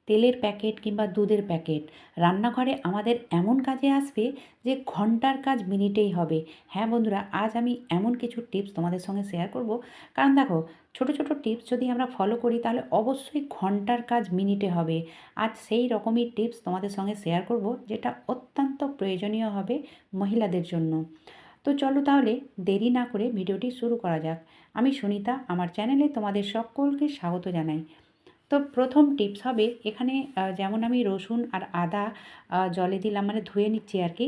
তেলের প্যাকেট কিংবা দুধের প্যাকেট রান্নাঘরে আমাদের এমন কাজে আসবে যে ঘন্টার কাজ মিনিটেই হবে। হ্যাঁ বন্ধুরা, আজ আমি এমন কিছু টিপস তোমাদের সঙ্গে শেয়ার করব। কারণ দেখো, ছোট ছোট টিপস যদি আমরা ফলো করি তাহলে অবশ্যই ঘন্টার কাজ মিনিটে হবে। আজ সেই রকমই টিপস তোমাদের সঙ্গে শেয়ার করব, যেটা অত্যন্ত প্রয়োজনীয় হবে মহিলাদের জন্য। তো চলো তাহলে দেরি না করে ভিডিওটি শুরু করা যাক। আমি সুনিতা, আমার চ্যানেলে তোমাদের সকলকে স্বাগত জানাই। তো প্রথম টিপস হবে এখানে, যেমন আমি রসুন আর আদা জলে দিলাম, মানে ধুয়ে নিচ্ছি আর কি।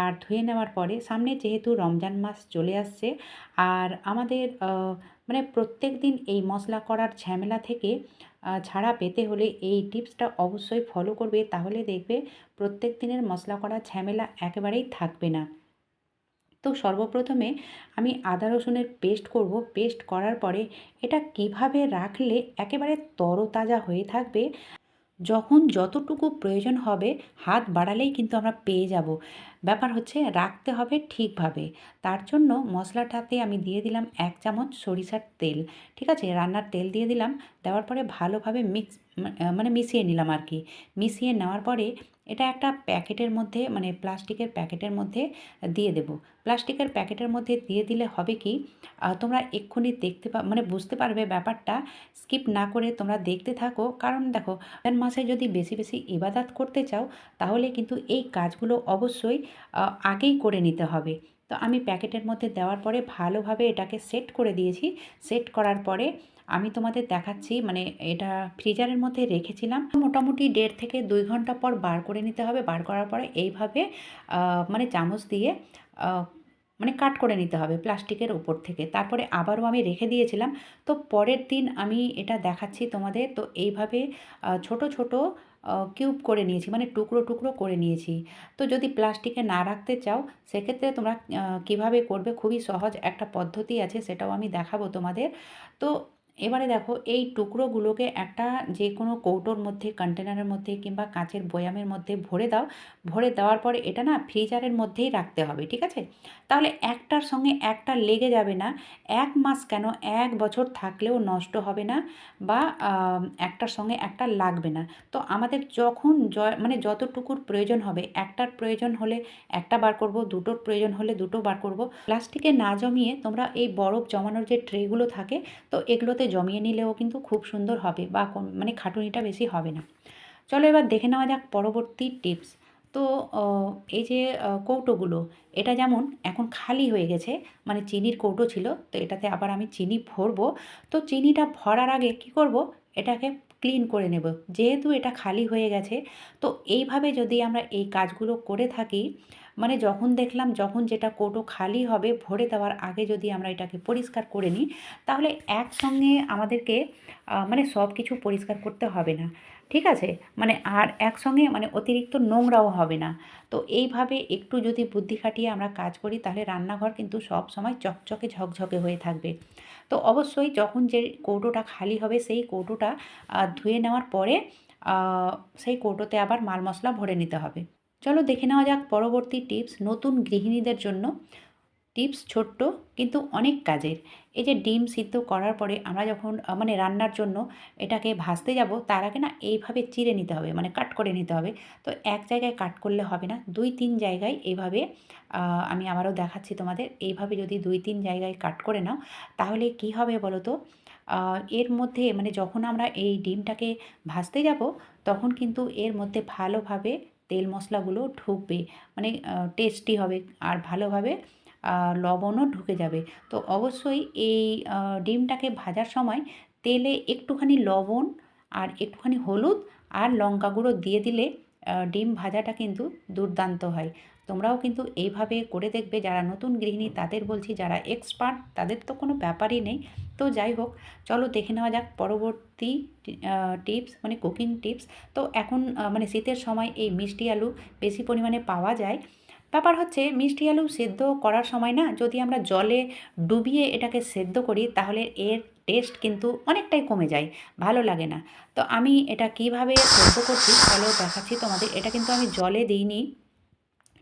আর ধুয়ে নেওয়ার পরে সামনে যেহেতু রমজান মাস চলে আসছে, আর আমাদের মানে প্রত্যেক দিন এই মশলা করার ঝামেলা থেকে ছাড়া পেতে হলে এই টিপসটা অবশ্যই ফলো করবে, তাহলে দেখবে প্রত্যেক দিনের মশলা করার ঝামেলা একেবারেই থাকবে না। তো সর্বপ্রথমে আমি আদা রসুনের পেস্ট করব। পেস্ট করার পরে এটা কিভাবে রাখলে একেবারে তরতাজা হয়ে থাকবে, যখন যতটুকু প্রয়োজন হবে হাত বাড়ালেই কিন্তু আমরা পেয়ে যাব। ব্যাপার হচ্ছে রাখতে হবে ঠিকভাবে। তার জন্য মশলাটাতে আমি দিয়ে দিলাম 1 চামচ সরিষার তেল। ঠিক আছে, রান্নার তেল দিয়ে দিলাম। দেওয়ার পরে ভালোভাবে মানে মিশিয়ে নিলাম আর কি। মিশিয়ে নেওয়ার পরে এটা একটা প্যাকেটের মধ্যে, মানে প্লাস্টিকের প্যাকেটের মধ্যে দিয়ে দেব। প্লাস্টিকের প্যাকেটের মধ্যে দিয়ে দিলে হবে কি, তোমরা এক্ষুনি মানে বুঝতে পারবে ব্যাপারটা। স্কিপ না করে তোমরা দেখতে থাকো, কারণ দেখো রমজান মাসে যদি বেশি বেশি ইবাদত করতে চাও তাহলে কিন্তু এই কাজগুলো অবশ্যই আগেই করে নিতে হবে। তো আমি প্যাকেটের মধ্যে দেওয়ার পরে ভালোভাবে এটাকে সেট করে দিয়েছি। সেট করার পরে আমি তোমাদের দেখাচ্ছি, মানে এটা ফ্রিজারের মধ্যে রেখেছিলাম মোটামুটি 1.5 থেকে 2 ঘন্টা পর বার করে নিতে হবে। বার করার পরে এইভাবে মানে চামচ দিয়ে মানে কাট করে নিতে হবে প্লাস্টিকের উপর থেকে। তারপরে আবারও আমি রেখে দিয়েছিলাম। তো পরের দিন আমি এটা দেখাচ্ছি তোমাদের। তো এইভাবে ছোট ছোট কিউব করে নিয়েছি, মানে টুকরো টুকরো করে নিয়েছি। তো যদি প্লাস্টিকে না রাখতে চাও সেক্ষেত্রে তোমরা কীভাবে করবে, খুবই সহজ একটা পদ্ধতি আছে, সেটাও আমি দেখাবো তোমাদের। তো এবারে দেখো, এই টুকরোগুলোকে একটা যে কোনো কৌটোর মধ্যে, কন্টেনারের মধ্যে কিংবা কাঁচের বয়ামের মধ্যে ভরে দাও। ভরে দেওয়ার পরে এটা না ফ্রিজারের মধ্যেই রাখতে হবে, ঠিক আছে? তাহলে একটার সঙ্গে একটা লেগে যাবে না। 1 মাস কেন, 1 বছর থাকলেও নষ্ট হবে না, বা একটার সঙ্গে একটা লাগবে না। তো আমাদের যখন মানে যতটুকুর প্রয়োজন হবে, একটার প্রয়োজন হলে একটা বার করব, দুটোর প্রয়োজন হলে দুটো বার করব। প্লাস্টিকে না জমিয়ে তোমরা এই বরফ জমানোর যে ট্রেগুলো থাকে, তো এগুলোতে জমিয়ে নিলেও কিন্তু খুব সুন্দর হবে, বা মানে খাটুনিটা বেশি হবে না। চলো এবার দেখে নেওয়া যাক পরবর্তী টিপস। তো এই যে কৌটোগুলো, এটা যেমন এখন খালি হয়ে গেছে, মানে চিনির কৌটো ছিল, তো এটাতে আবার আমি চিনি ভরবো। তো চিনিটা ভরার আগে কি করব, এটাকে ক্লিন করে নেব, যেহেতু এটা খালি হয়ে গেছে। তো এইভাবে যদি আমরা এই কাজগুলো করে থাকি, মানে যখন দেখলাম যখন যেটা কৌটো খালি হবে ভরে দেওয়ার আগে যদি আমরা এটাকে পরিষ্কার করে নিই, তাহলে একসঙ্গে আমাদেরকে মানে সব কিছু পরিষ্কার করতে হবে না, ঠিক আছে? মানে আর একসঙ্গে মানে অতিরিক্ত নোংরাও হবে না। তো এইভাবে একটু যদি বুদ্ধি খাটিয়ে আমরা কাজ করি তাহলে রান্নাঘর কিন্তু সব সময় চকচকে ঝকঝকে হয়ে থাকবে। তো অবশ্যই যখন যে কৌটোটা খালি হবে সেই কৌটোটা ধুয়ে নেওয়ার পরে সেই কৌটোতে আবার মাল মশলা ভরে নিতে হবে। চলো দেখে নেওয়া যাক পরবর্তী টিপস নতুন গৃহিণীদের জন্য। টিপস ছোট্ট কিন্তু অনেক কাজের। এই যে ডিম সিদ্ধ করার পরে আমরা যখন মানে রান্নার জন্য এটাকে ভাজতে যাব, তার আগে না এইভাবে চিড়ে নিতে হবে, মানে কাট করে নিতে হবে। তো এক জায়গায় কাট করলে হবে না, 2-3 জায়গায় এইভাবে, আমি আবারও দেখাচ্ছি তোমাদের। এইভাবে যদি 2-3 জায়গায় কাট করে নাও তাহলে কি হবে বলো তো, এর মধ্যে মানে যখন আমরা এই ডিমটাকে ভাজতে যাব তখন কিন্তু এর মধ্যে ভালোভাবে তেল মশলাগুলো ঢুকবে, মানে টেস্টি হবে আর ভালোভাবে লবণও ঢুকে যাবে। তো অবশ্যই এই ডিমটাকে ভাজার সময় তেলে একটুখানি লবণ আর একটুখানি হলুদ আর লঙ্কা গুঁড়ো দিয়ে দিলে ডিম ভাজাটা কিন্তু দুর্দান্ত হয়। তোমরাও কিন্তু এইভাবে করে দেখবে। যারা নতুন গৃহিণী তাদের বলছি, যারা এক্সপার্ট তাদের তো কোনো ব্যাপারই নেই। তো যাই হোক, চলো দেখে নেওয়া যাক পরবর্তী টিপস, মানে কুকিং টিপস। তো এখন মানে শীতের সময় এই মিষ্টি আলু বেশি পরিমাণে পাওয়া যায়। ব্যাপার হচ্ছে মিষ্টি আলু সেদ্ধ করার সময় না যদি আমরা জলে ডুবিয়ে এটাকে সেদ্ধ করি তাহলে এর টেস্ট কিন্তু অনেকটাই কমে যায়, ভালো লাগে না। তো আমি এটা কিভাবে সেদ্ধ করছি চলো দেখাচ্ছি তোমাদের। এটা কিন্তু আমি জলে দিইনি,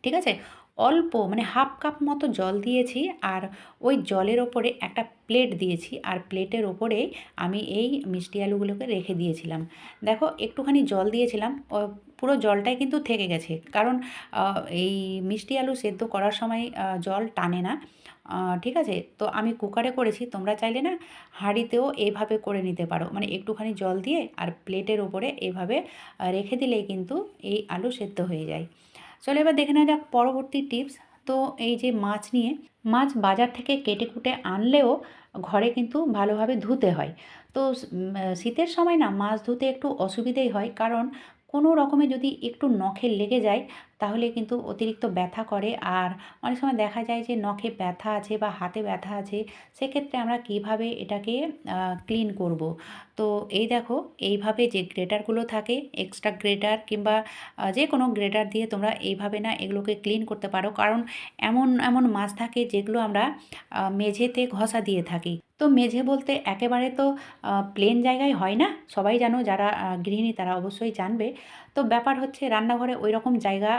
ঠিক আছে? অল্প মানে হাফ কাপ মতো জল দিয়েছি, আর ওই জলের ওপরে একটা প্লেট দিয়েছি, আর প্লেটের ওপরে আমি এই মিষ্টি আলুগুলোকে রেখে দিয়েছিলাম। দেখো একটুখানি জল দিয়েছিলাম, পুরো জলটাই কিন্তু থেকে গেছে, কারণ এই মিষ্টি আলু সেদ্ধ করার সময় জল টানে না। ঠিক আছে, তো আমি কুকারে করেছি, তোমরা চাইলে না হাঁড়িতেও এইভাবে করে নিতে পারো, মানে একটুখানি জল দিয়ে আর প্লেটের ওপরে এভাবে রেখে দিলেই কিন্তু এই আলু সেদ্ধ হয়ে যায়। চলো এবার দেখে নেওয়া যাক পরবর্তী টিপস। তো এই যে মাছ নিয়ে, মাছ বাজার থেকে কেটে কুটে আনলেও ঘরে কিন্তু ভালোভাবে ধুতে হয়। তো শীতের সময় না মাছ ধুতে একটু অসুবিধেই হয়, কারণ কোনো রকমে যদি একটু নখে লেগে যায় তাহলে কিন্তু অতিরিক্ত ব্যথা করে। আর অনেক সময় দেখা যায় যে নখে ব্যথা আছে বা হাতে ব্যথা আছে, সেক্ষেত্রে আমরা কিভাবে এটাকে ক্লিন করব। তো এই দেখো এইভাবে যে গ্রেটারগুলো থাকে, এক্সট্রা গ্রেটার কিংবা যে কোনো গ্রেটার দিয়ে তোমরা এইভাবে না এগুলোকে ক্লিন করতে পারো, কারণ এমন এমন মাছ থাকে যেগুলো আমরা মেঝেতে ঘষা দিয়ে থাকি। তো মেঝে বলতে একেবারে তো প্লেন জায়গায় হয় না, সবাই জানো, যারা গৃহিণী তারা অবশ্যই জানবে। তো ব্যাপার হচ্ছে রান্নাঘরে ওই রকম জায়গা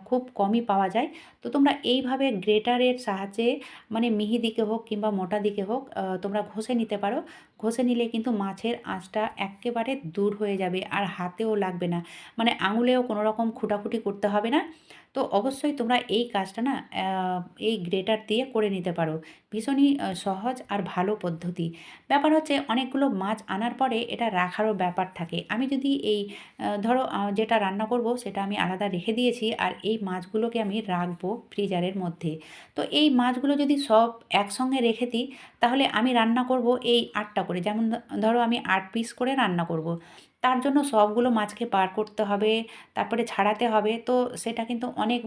খুব কমই পাওয়া যায়। তো তোমরা এইভাবে গ্রেটারের সাহায্যে, মানে মিহি দিকে হোক কিংবা মোটা দিকে হোক, তোমরা ঘষে নিতে পারো। ঘষে নিলে কিন্তু মাছের আঁচটা একেবারে দূর হয়ে যাবে, আর হাতেও লাগবে না, মানে আঙুলেও কোনো রকম খুঁটাখুটি করতে হবে না। তো অবশ্যই তোমরা এই কাজটা না এই গ্রেটার দিয়ে করে নিতে পারো। ভীষণই সহজ আর ভালো পদ্ধতি। ব্যাপার হচ্ছে অনেকগুলো মাছ আনার পরে এটা রাখারও ব্যাপার থাকে। আমি যদি এই ধরো যেটা রান্না করব সেটা আমি আলাদা রেখে দিয়েছি, আর এই মাছগুলোকে আমি রাখবো ফ্রিজারের মধ্যে। তো এই মাছগুলো যদি সব একসঙ্গে রেখে দিই, তাহলে আমি রান্না করব এই ৮টা করে, যেমন ধরো আমি ৮ পিস করে রান্না করব। তার জন্য সবগুলো মাছকে বার করতে হবে, তারপরে ছাড়াতে হবে। তো সেটা কিন্তু অনেক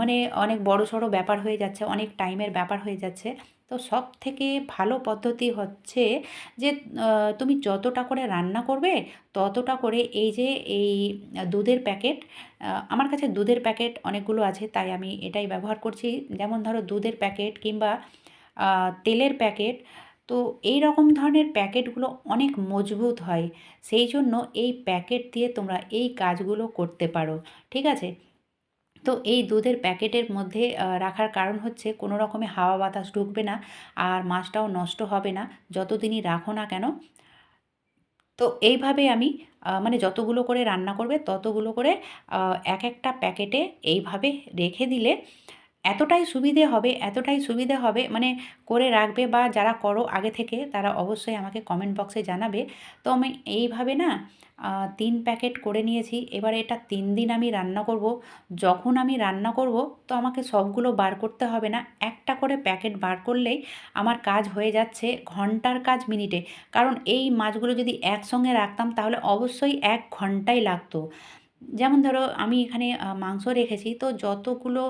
মানে অনেক বড়সড় ব্যাপার হয়ে যাচ্ছে, অনেক টাইমের ব্যাপার হয়ে যাচ্ছে। তো সবথেকে ভালো পদ্ধতি হচ্ছে যে তুমি যতটা করে রান্না করবে ততটা করে এই যে এই দুধের প্যাকেট, আমার কাছে দুধের প্যাকেট অনেকগুলো আছে তাই আমি এটাই ব্যবহার করছি। যেমন ধরো দুধের প্যাকেট কিংবা তেলের প্যাকেট, তো এই রকম ধরনের প্যাকেটগুলো অনেক মজবুত হয়। সেই জন্য এই প্যাকেট দিয়ে তোমরা এই কাজগুলো করতে পারো। ঠিক আছে? তো এই দুধের প্যাকেটের মধ্যে রাখার কারণ হচ্ছে কোনো রকমে হাওয়া বাতাস ঢুকবে না, আর মাছটাও নষ্ট হবে না যতদিনই রাখো না কেন। তো এইভাবে আমি মানে যতগুলো করে রান্না করবে ততগুলো করে এক একটা প্যাকেটে এইভাবে রেখে দিলে এতটাই সুবিধে হবে, মানে করে রাখবে, বা যারা করো আগে থেকে তারা অবশ্যই আমাকে কমেন্ট বক্সে জানাবে। তো আমি এইভাবে না ৩ প্যাকেট করে নিয়েছি। এবার এটা ৩ দিন আমি রান্না করব। যখন আমি রান্না করব তো আমাকে সবগুলো বার করতে হবে না। একটা করে প্যাকেট বার করলেই আমার কাজ হয়ে যাচ্ছে, ঘন্টার কাজ মিনিটে। কারণ এই মাছগুলো যদি একসঙ্গে রাখতাম তাহলে অবশ্যই ১ ঘন্টাই লাগতো। যেমন ধরো আমি এখানে মাংস রেখেছি, তো যতগুলো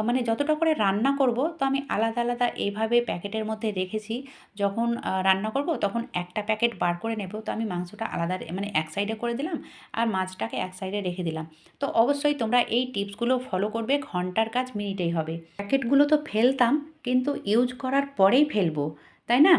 মানে যতটা করে রান্না করব তো আমি আলাদা আলাদা এইভাবে প্যাকেটের মধ্যে রেখেছি। যখন রান্না করব তখন একটা প্যাকেট বার করে নেব, তো আমি মাংসটা আলাদা মানে এক সাইডে করে দিলাম, আর মাছটাকে এক সাইডে রেখে দিলাম। তো অবশ্যই তোমরা এই টিপসগুলো ফলো করবে, ঘন্টার কাজ মিনিটেই হবে। প্যাকেটগুলো তো ফেলতাম, কিন্তু ইউজ করার পরেই ফেলবো, তাই না?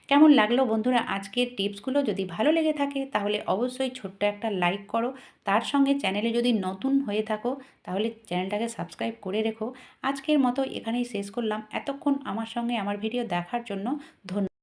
কেমন লাগলো বন্ধুরা আজকের টিপসগুলো? যদি ভালো লেগে থাকে তাহলে অবশ্যই ছোট্ট একটা লাইক করো। তার সঙ্গে চ্যানেলে যদি নতুন হয়ে থাকো তাহলে চ্যানেলটাকে সাবস্ক্রাইব করে রেখো। আজকের মতো এখানেই শেষ করলাম। এতক্ষণ আমার সঙ্গে আমার ভিডিও দেখার জন্য ধন্যবাদ।